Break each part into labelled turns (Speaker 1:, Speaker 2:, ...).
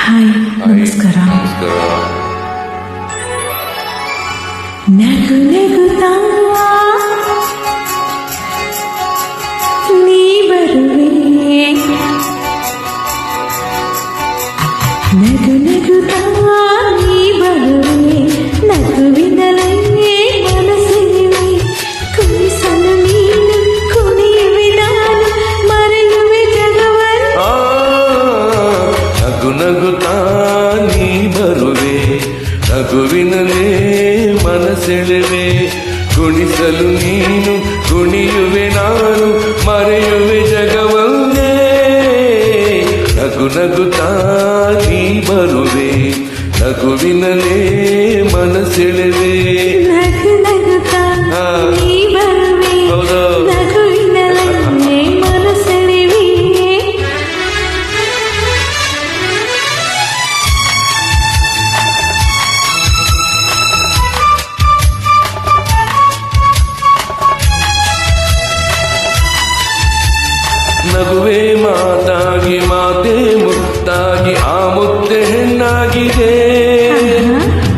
Speaker 1: Hi, ನಮಸ್ಕಾರ. ನಗು ನಗುತ್ತಾ ನೀ ಬರುವೆ, ನಗು ನಗುತ್ತಾ ನೀ ಬರುವೆ, ನಗುವಿನಲೇ ಮನಸ್ಸಿರುವೆ, ಕುಣಿಸಲು ನೀನು ಕುಣಿಯುವೆ, ನಾನು ಮರೆಯುವೆ ಜಗವನ್ನು.
Speaker 2: ನಗು ನಗುತ್ತಾ ನೀ ಬರುವೆ, ನಗುವಿನಲೇ ಮನಸೆಳೆವೆ, ಕುಣಿಸಲು ನೀನು ಕುಣಿಯುವೆ, ನಾನು ಮರೆಯುವೆ ಜಗವನ್ನೇ. ನಗು ನಗುತ್ತಾ ನೀ ಬರುವೆ, ನಗುವಿನಲೇ ಮನಸೆಳೆವೆ.
Speaker 1: ನಗು ನಗುತ್ತಾ ನೀ ಬರುವೆ, ನಗುವಿನಲೇ ಮನಸೆಳೆವೆ.
Speaker 2: ನಗುವೆ ಮಾತಾಗಿ, ಮಾತೆ ಮುತ್ತಾಗಿ, ಆ ಮುತ್ತೆ ಹೆಣ್ಣಾಗಿದೆ.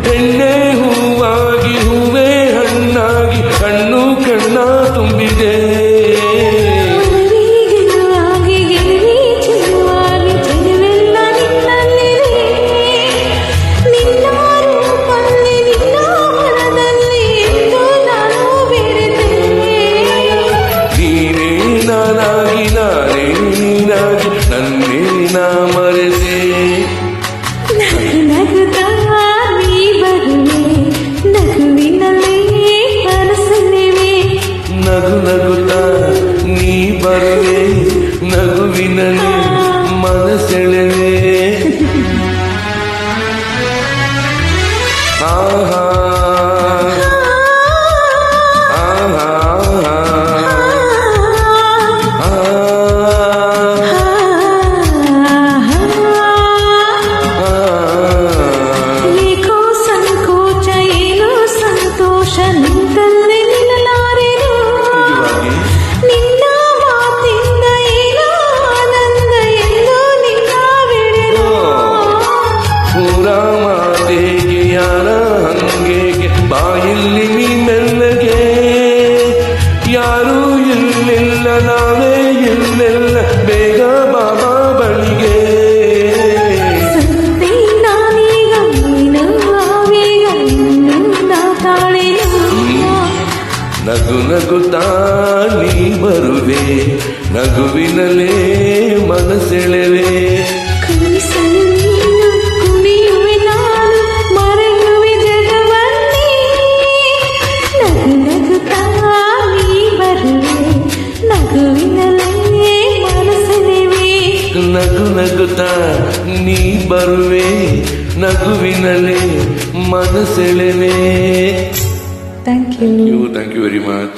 Speaker 2: ಹೆಣ್ಣೆ ಹೂವಾಗಿ, ಹೂವೇ ಹಣ್ಣಾಗಿ, ಕಣ್ಣು ಕಣ್ಣ ತುಂಬಿದೆ. ನಾನಾಗಿ ನಾನೇ ನೀನಾಗಿ ನನ್ನೇ ನಾ ಮರೆತೆ.
Speaker 1: ನಗುತ್ತಾ ನೀ ಬರುವೆ, ನಗುವಿನಲೇ ಮನಸೆಳೆವೆ.
Speaker 2: ನಗು ನಗುತ್ತಾ ನೀ ಬರುವೆ, ನಗುವಿನಲೇ ಮನಸೆಳೆವೆ. ಆಹಾ
Speaker 1: ಏಕೋ ಸಂಕೋಚ, ಏನೋ ಸಂತೋಷ, ನಿಂತಲ್ಲೇ ನಿಲ್ಲಲಾರೆನು. ನಿನ್ನ ಮಾತಿಂದ ಏನೋ ಆನಂದ, ಎಂದು ನಿನ್ನ ಬಿಡೆನು.
Speaker 2: ಪೂರ ಮಾತೆಗೆ ಯಾರ ಹಂಗೆಗೆ, ಬಾಯಿಲ್ಲಿ ನೀ ಮೆಲ್ಲಗೆ. ಯಾರೂ ಇಲ್ಲಿಲ್ಲ, ನಾವೇ ಇಲ್ಲೆಲ್ಲ, ಬೇಗ ಬಾಬಾ ಬಳಿಗೆ.
Speaker 1: ಸಂತೆ ನಾನೀಗ ನೀನು ಆವೇಗ, ನಿನ್ನ ತಾಳೆನು.
Speaker 2: ನಗು ನಗುತ್ತಾ ನೀ ಬರುವೆ, ನಗುವಿನಲೇ ಮನಸೆಳೆವೆ.
Speaker 1: ಕುಣಿಸಲು ನೀನು ಕುಣಿಯುವೆ, ನಾನು ಮರೆಯುವೆ ಜಗವನ್ನೇ. ನಗು ನಗುತ್ತಾ ನೀ ಬರುವೆ, ನಗುವಿನಲೇ ಮನಸೆಳೆವೆ.
Speaker 2: ನಗು ನಗುತ್ತಾ ನೀ ಬರುವೆ, ನಗುವಿನಲೇ ಮನಸೆಳೆವೆ.
Speaker 1: Thank you.
Speaker 2: Thank you very much.